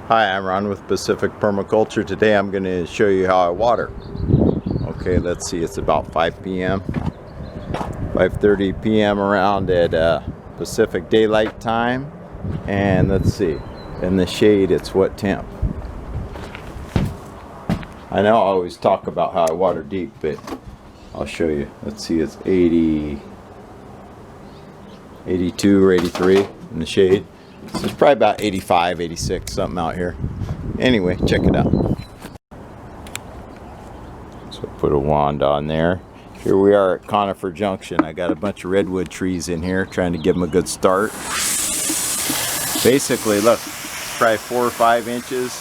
Hi, I'm Ron with Pacific Permaculture. Today I'm going to show you how I water. Okay, let's see, it's about 5 p.m. 5:30 p.m. around at Pacific Daylight Time. And let's see, in the shade it's what temp? I know I always talk about how I water deep, but I'll show you. Let's see, it's 82 or 83 in the shade. So it's probably about 85, 86, something out here. Anyway, check it out. So put a wand on there. Here we are at Conifer Junction. I got a bunch of redwood trees in here, trying to give them a good start. Basically, look, probably 4 or 5 inches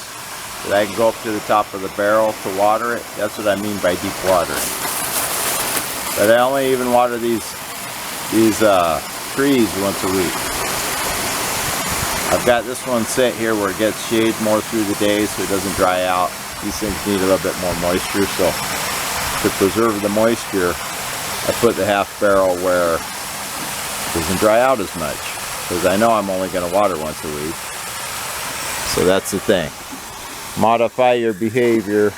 that I can go up to the top of the barrel to water it. That's what I mean by deep watering. But I only even water these trees once a week. I've got this one set here where it gets shade more through the day so it doesn't dry out. These things need a little bit more moisture, so to preserve the moisture, I put the half barrel where it doesn't dry out as much, because I know I'm only going to water once a week. So that's the thing. Modify your behavior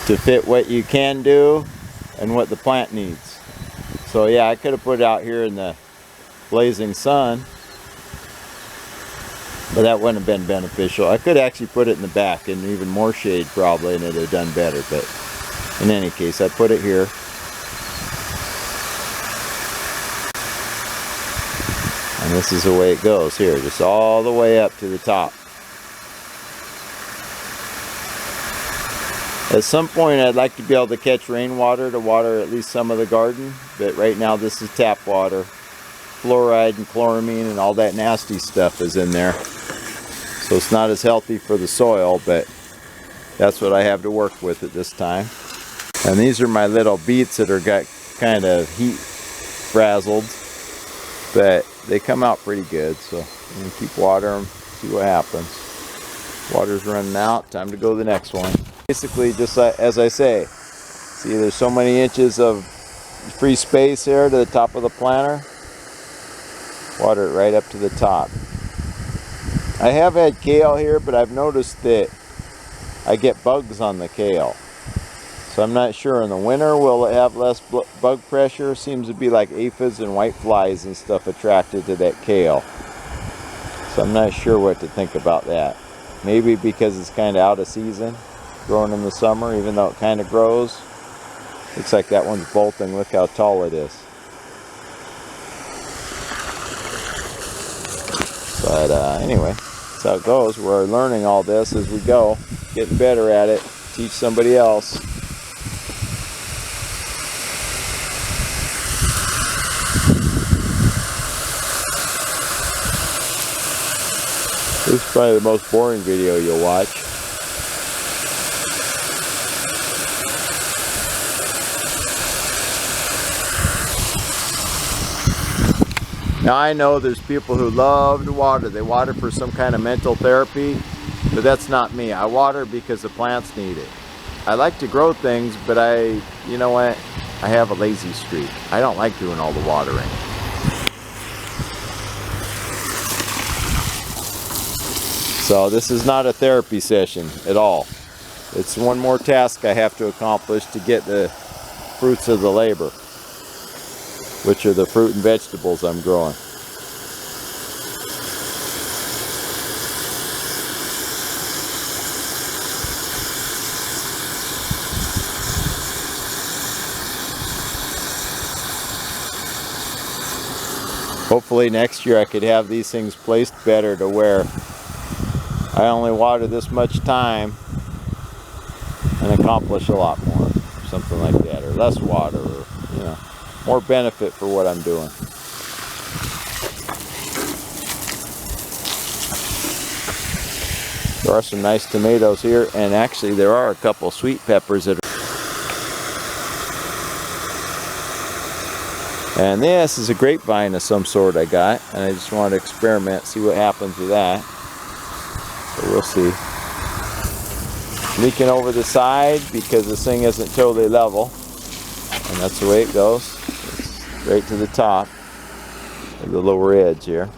to fit what you can do and what the plant needs. So yeah, I could have put it out here in the blazing sun, but that wouldn't have been beneficial. I could actually put it in the back in even more shade probably, and it would have done better. But in any case, I put it here. And this is the way it goes here, just all the way up to the top. At some point, I'd like to be able to catch rainwater to water at least some of the garden. But right now, this is tap water. Fluoride and chloramine and all that nasty stuff is in there. So it's not as healthy for the soil, but that's what I have to work with at this time. And these are my little beets that are got kind of heat frazzled, but they come out pretty good. So I'm gonna keep watering them, see what happens. Water's running out, time to go to the next one. Basically, just as I say, see there's so many inches of free space here to the top of the planter. Water it right up to the top. I have had kale here, but I've noticed that I get bugs on the kale. So I'm not sure in the winter will it have less bug pressure. Seems to be like aphids and white flies and stuff attracted to that kale. So I'm not sure what to think about that. Maybe because it's kind of out of season, growing in the summer, even though it kind of grows. Looks like that one's bolting. Look how tall it is. But anyway, that's how it goes. We're learning all this as we go, getting better at it, teach somebody else. This is probably the most boring video you'll watch. Now I know there's people who love to water. They water for some kind of mental therapy, but that's not me. I water because the plants need it. I like to grow things, but you know what? I have a lazy streak. I don't like doing all the watering. So this is not a therapy session at all. It's one more task I have to accomplish to get the fruits of the labor, which are the fruit and vegetables I'm growing. Hopefully next year I could have these things placed better to where I only water this much time and accomplish a lot more, something like that, or less water, or you know, more benefit for what I'm doing. There are some nice tomatoes here, and actually there are a couple sweet peppers that are. And this is a grapevine of some sort I got, and I just want to experiment, see what happens with that. So we'll see. Leaking over the side because this thing isn't totally level, and that's the way it goes. It's straight to the top of the lower edge here.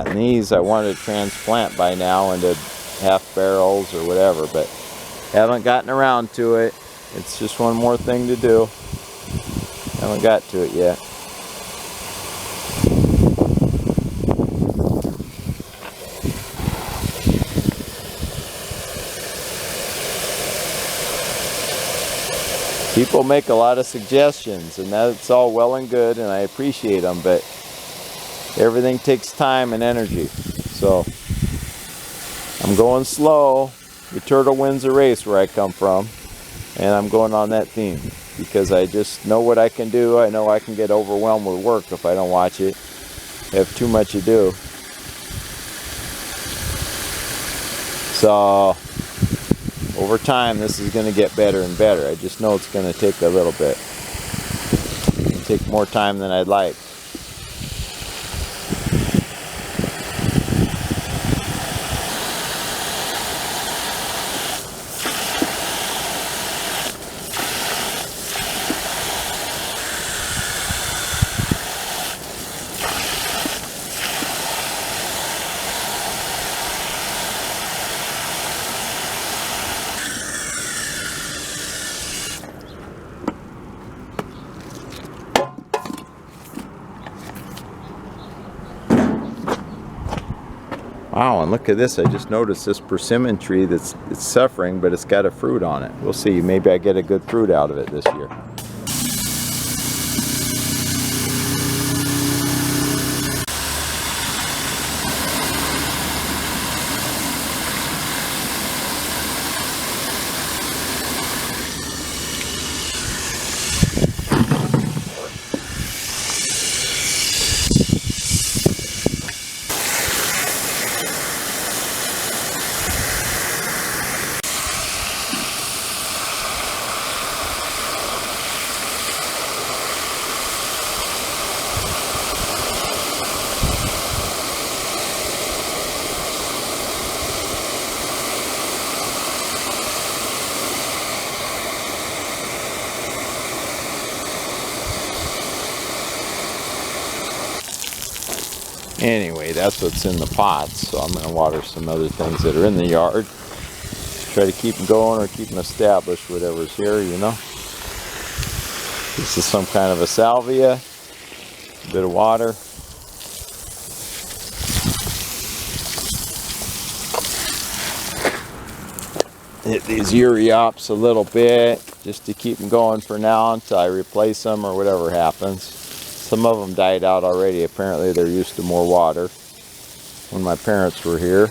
And these I wanted to transplant by now into half barrels or whatever, but haven't gotten around to it. It's just one more thing to do. Haven't got to it yet. People make a lot of suggestions, and that's all well and good, and I appreciate them, but everything takes time and energy. So I'm going slow. The turtle wins the race where I come from, and I'm going on that theme because I just know what I can do. I know I can get overwhelmed with work if I don't watch it. I have too much to do. So over time, this is going to get better and better. I just know it's going to take a little bit. It'll take more time than I'd like. Wow, and look at this. I just noticed this persimmon tree it's suffering, but it's got a fruit on it. We'll see. Maybe I get a good fruit out of it this year. Anyway, that's what's in the pots, so I'm going to water some other things that are in the yard. Try to keep them going or keep them established, whatever's here, you know. This is some kind of a salvia, a bit of water. Hit these Euryops a little bit, just to keep them going for now until I replace them or whatever happens. Some of them died out already. Apparently they're used to more water when my parents were here.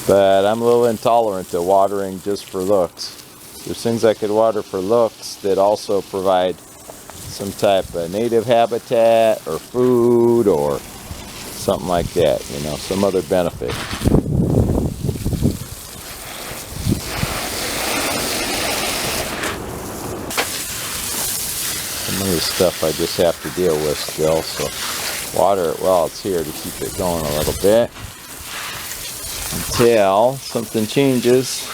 But I'm a little intolerant to watering just for looks. There's things I could water for looks that also provide some type of native habitat or food or something like that, you know, some other benefit. Some of this stuff I just have to deal with still, so water it while it's here to keep it going a little bit until something changes.